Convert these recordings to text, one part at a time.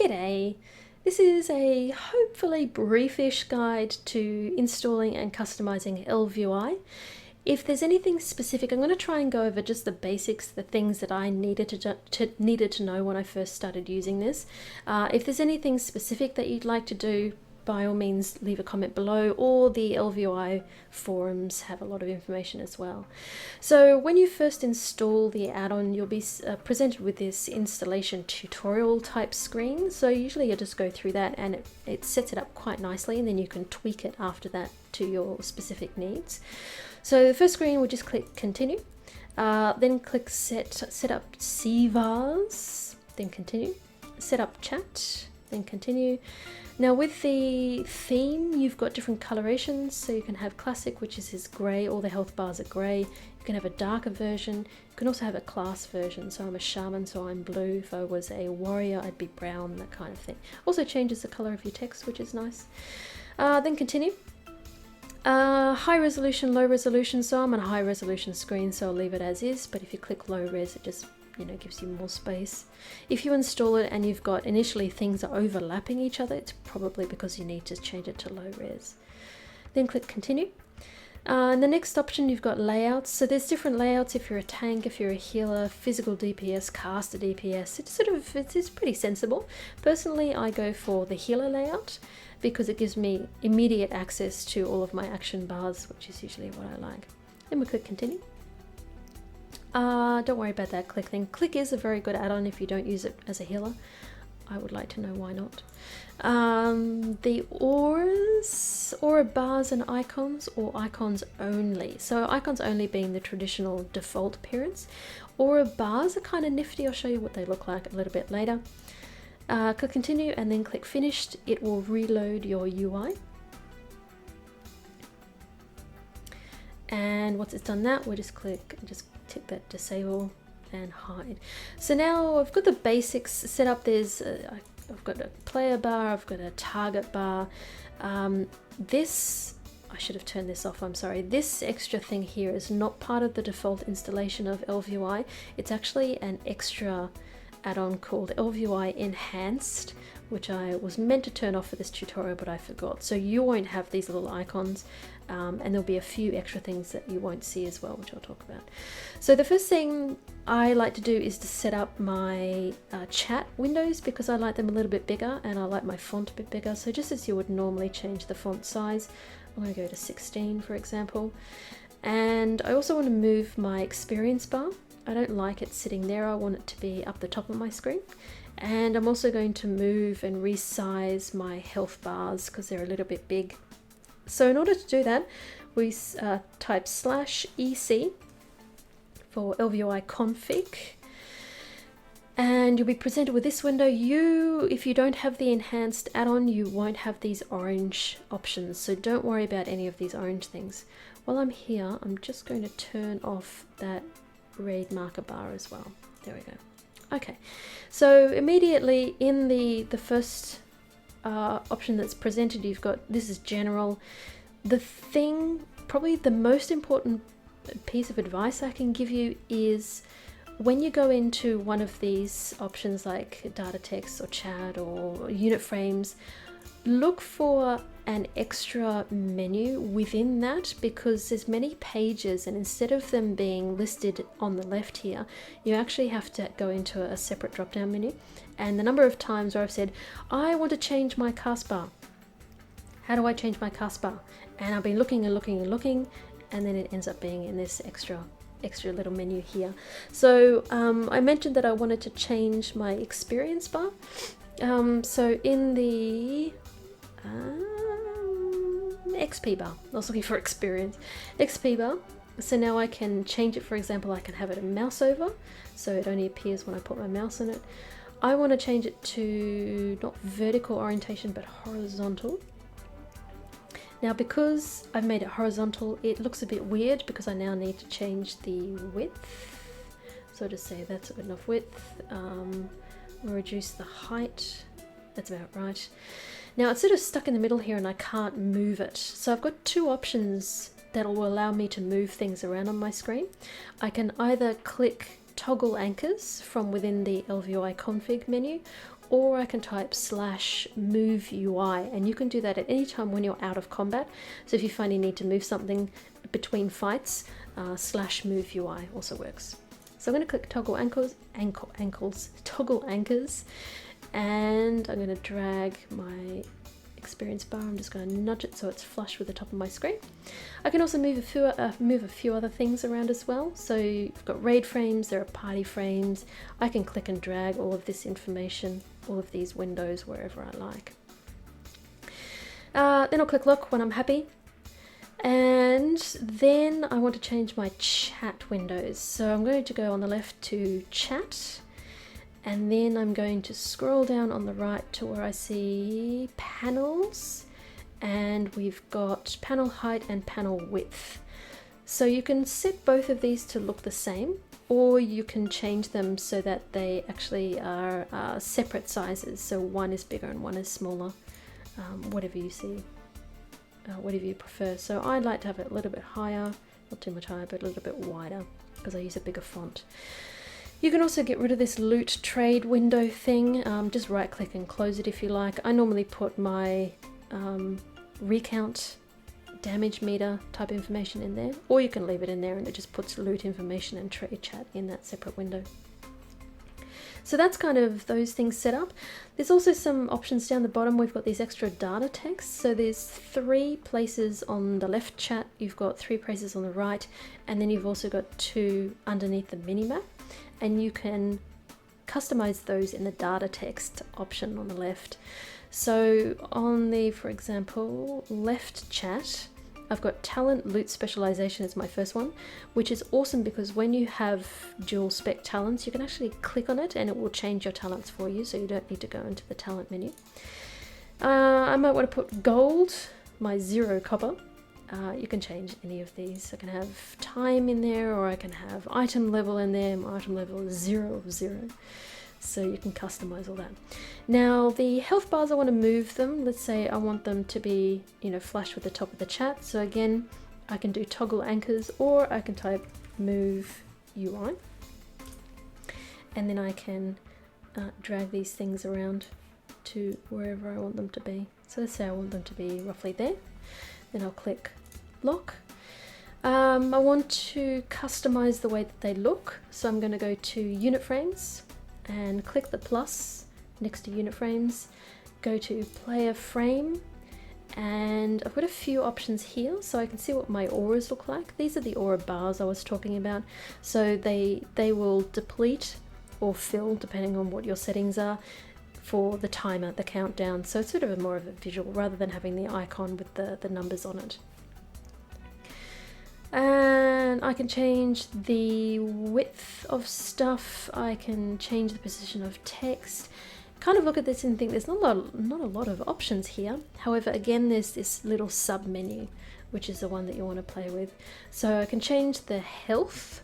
G'day! This is a hopefully briefish guide to installing and customizing ElvUI. If there's anything specific, I'm going to try and go over just the basics, the things that I needed to know when I first started using this. If there's anything specific that you'd like to do, by all means leave a comment below, or the ElvUI forums have a lot of information as well. So when you first install the add-on, you'll be presented with this installation tutorial type screen. So usually you'll just go through that and it sets it up quite nicely, and then you can tweak it after that to your specific needs. So the first screen, we'll just click continue, then click set up CVARs, then continue, set up chat, then continue. Now with the theme, you've got different colorations, so you can have classic, which is this grey, all the health bars are grey. You can have a darker version, you can also have a class version, so I'm a shaman, so I'm blue. If I was a warrior, I'd be brown, that kind of thing. Also changes the colour of your text, which is nice. Then continue. High resolution, low resolution, so I'm on a high resolution screen, so I'll leave it as is, but if you click low res, it just gives you more space. If you install it and you've got initially things are overlapping each other, it's probably because you need to change it to low res. Then click continue. And the next option, you've got layouts. So there's different layouts if you're a tank, if you're a healer, physical DPS, caster DPS. It's pretty sensible. Personally, I go for the healer layout because it gives me immediate access to all of my action bars, which is usually what I like. Then we click continue. Don't worry about that click thing. Click is a very good add-on if you don't use it as a healer. I would like to know why not. The auras, aura bars and icons, or icons only. So icons only being the traditional default appearance. Aura bars are kind of nifty. I'll show you what they look like a little bit later. Click continue and then click finished. It will reload your UI. And once it's done that, we'll just tick that disable and hide. So now I've got the basics set up. I've got a player bar, I've got a target bar. I should have turned this off, I'm sorry. This extra thing here is not part of the default installation of ElvUI. It's actually an extra add-on called ElvUI Enhanced, which I was meant to turn off for this tutorial, but I forgot. So you won't have these little icons, and there'll be a few extra things that you won't see as well, which I'll talk about. So the first thing I like to do is to set up my chat windows, because I like them a little bit bigger and I like my font a bit bigger. So just as you would normally change the font size, I'm going to go to 16 for example. And I also want to move my experience bar. I don't like it sitting there, I want it to be up the top of my screen. And I'm also going to move and resize my health bars because they're a little bit big. So in order to do that, we type /EC for ElvUI config. And you'll be presented with this window. If you don't have the enhanced add-on, you won't have these orange options. So don't worry about any of these orange things. While I'm here, I'm just going to turn off that red marker bar as well. There we go. Okay, so immediately in the first option that's presented, you've got, this is general. Probably the most important piece of advice I can give you is when you go into one of these options like data text or chat or unit frames, look for an extra menu within that, because there's many pages, and instead of them being listed on the left here, you actually have to go into a separate drop down menu. And the number of times where I've said, I want to change my cast bar. How do I change my cast bar? And I've been looking and looking and looking, and then it ends up being in this extra little menu here. So I mentioned that I wanted to change my experience bar. So in the XP bar, I was looking for experience, XP bar. So now I can change it. For example, I can have it a mouse over, so it only appears when I put my mouse in it. I want to change it to not vertical orientation but horizontal. Now because I've made it horizontal, it looks a bit weird because I now need to change the width. So I'll just say that's a good enough width. We'll reduce the height. That's about right. Now it's sort of stuck in the middle here and I can't move it. So I've got two options that will allow me to move things around on my screen. I can either click toggle anchors from within the ElvUI config menu, or I can type /MoveUI, and you can do that at any time when you're out of combat. So if you find you need to move something between fights, /MoveUI also works. So I'm going to click toggle toggle anchors, and I'm going to drag my experience bar. I'm just going to nudge it so it's flush with the top of my screen. I can also move a few other things around as well. So you've got raid frames, there are party frames. I can click and drag all of this information, all of these windows wherever I like. Then I'll click lock when I'm happy. And then I want to change my chat windows. So I'm going to go on the left to chat, and then I'm going to scroll down on the right to where I see panels, and we've got panel height and panel width. So you can set both of these to look the same, or you can change them so that they actually are separate sizes. So one is bigger and one is smaller, whatever you see. Whatever you prefer. So I'd like to have it a little bit higher, not too much higher, but a little bit wider because I use a bigger font. You can also get rid of this loot trade window thing. Just right click and close it if you like. I normally put my recount damage meter type information in there, or you can leave it in there and it just puts loot information and trade chat in that separate window. So that's kind of those things set up. There's also some options down the bottom. We've got these extra data texts. So there's 3 places on the left chat, you've got 3 places on the right, and then you've also got 2 underneath the minimap. And you can customize those in the data text option on the left. So on the, for example, left chat, I've got talent loot specialization as my first one, which is awesome because when you have dual spec talents, you can actually click on it and it will change your talents for you, so you don't need to go into the talent menu. I might want to put gold, my 0 copper. You can change any of these. I can have time in there, or I can have item level in there. My item level is 0 of 0. So you can customize all that. Now the health bars, I want to move them. Let's say I want them to be, flush with the top of the chat. So again, I can do toggle anchors, or I can type move UI. And then I can drag these things around to wherever I want them to be. So let's say I want them to be roughly there. Then I'll click lock. I want to customize the way that they look. So I'm going to go to unit frames and click the plus next to unit frames, go to player frame, and I've got a few options here so I can see what my auras look like. These are the aura bars I was talking about. So they will deplete or fill depending on what your settings are for the timer, the countdown. So it's sort of more of a visual rather than having the icon with the numbers on it. And I can change the width of stuff. I can change the position of text. Kind of look at this and think there's not a lot of options here. However, again, there's this little sub menu, which is the one that you want to play with. So I can change the health.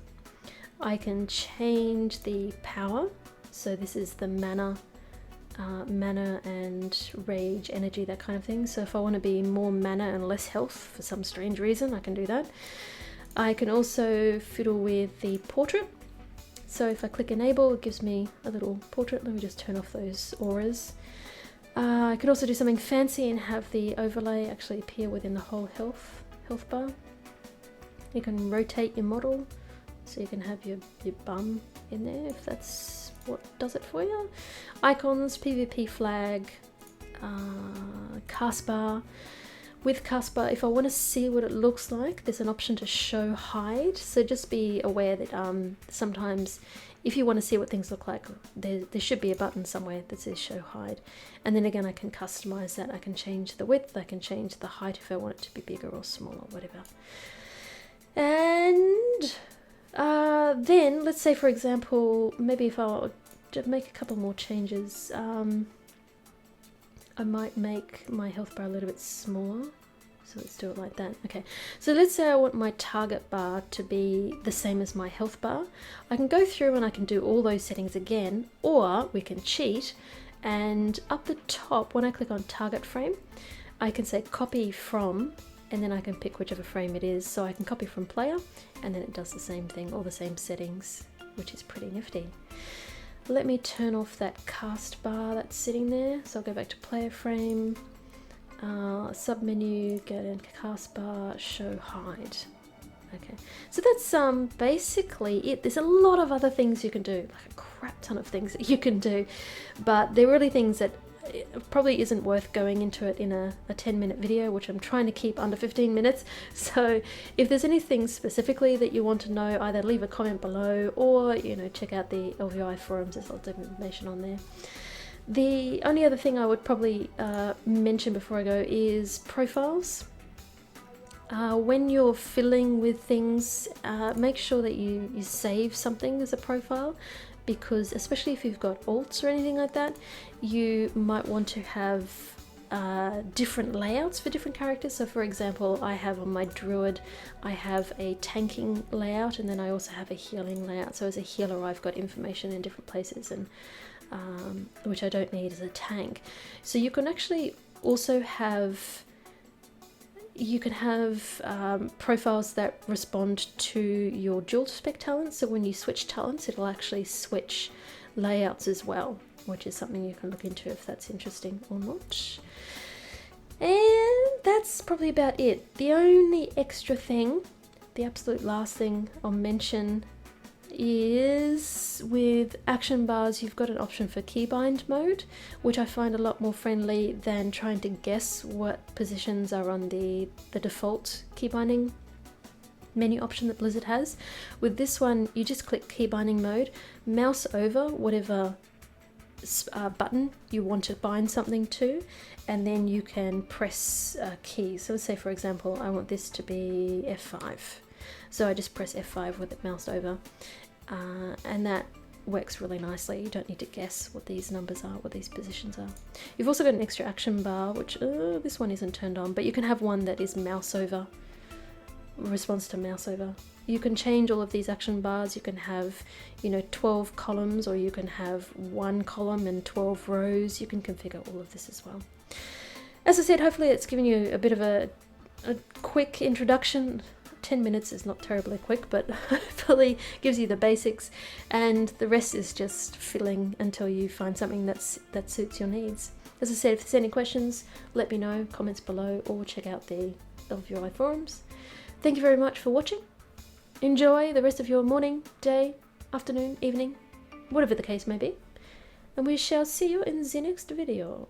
I can change the power. So this is the mana and rage, energy, that kind of thing. So if I want to be more mana and less health for some strange reason, I can do that. I can also fiddle with the portrait. So if I click enable, it gives me a little portrait. Let me just turn off those auras. I can also do something fancy and have the overlay actually appear within the whole health bar. You can rotate your model, so you can have your bum in there if that's what does it for you. Icons, PvP flag, cast bar. With cast bar, if I want to see what it looks like, there's an option to show hide. So just be aware that sometimes if you want to see what things look like, there should be a button somewhere that says show hide. And then again, I can customize that. I can change the width, I can change the height if I want it to be bigger or smaller, whatever. And then let's say, for example, maybe if I make a couple more changes, I might make my health bar a little bit smaller. So let's do it like that. Okay, so let's say I want my target bar to be the same as my health bar. I can go through and I can do all those settings again, or we can cheat, and up the top when I click on target frame, I can say copy from, and then I can pick whichever frame it is. So I can copy from player, and then it does the same thing, all the same settings, which is pretty nifty. Let me turn off that cast bar that's sitting there. So I'll go back to player frame, submenu, go to cast bar, show hide. Okay, so that's basically it. There's a lot of other things you can do, like a crap ton of things that you can do, but they're really things that it probably isn't worth going into it in a 10-minute video, which I'm trying to keep under 15 minutes. So if there's anything specifically that you want to know, either leave a comment below or, you know, check out the ElvUI forums. There's lots of information on there. The only other thing I would probably mention before I go is profiles. When you're fiddling with things, make sure that you save something as a profile, because especially if you've got alts or anything like that, you might want to have different layouts for different characters. So for example, I have on my druid, I have a tanking layout, and then I also have a healing layout. So as a healer, I've got information in different places, and which I don't need as a tank. So you can actually also have profiles that respond to your dual spec talents. So when you switch talents, it'll actually switch layouts as well, which is something you can look into if that's interesting or not. And that's probably about it. The only extra thing, the absolute last thing I'll mention, is with action bars, you've got an option for keybind mode, which I find a lot more friendly than trying to guess what positions are on the default keybinding menu option that Blizzard has. With this one, you just click keybinding mode, mouse over whatever button you want to bind something to, and then you can press a key. So let's say, for example, I want this to be F5. So I just press F5 with it moused over, and that works really nicely. You don't need to guess what these numbers are, what these positions are. You've also got an extra action bar, which this one isn't turned on, but you can have one that is mouse over, response to mouse over. You can change all of these action bars. You can have, you know, 12 columns, or you can have 1 column and 12 rows. You can configure all of this as well. As I said, hopefully it's given you a bit of a quick introduction. 10 minutes is not terribly quick, but hopefully gives you the basics, and the rest is just filling until you find something that suits your needs. As I said, if there's any questions, let me know, comments below, or check out the ElvUI forums. Thank you very much for watching. Enjoy the rest of your morning, day, afternoon, evening, whatever the case may be, and we shall see you in the next video.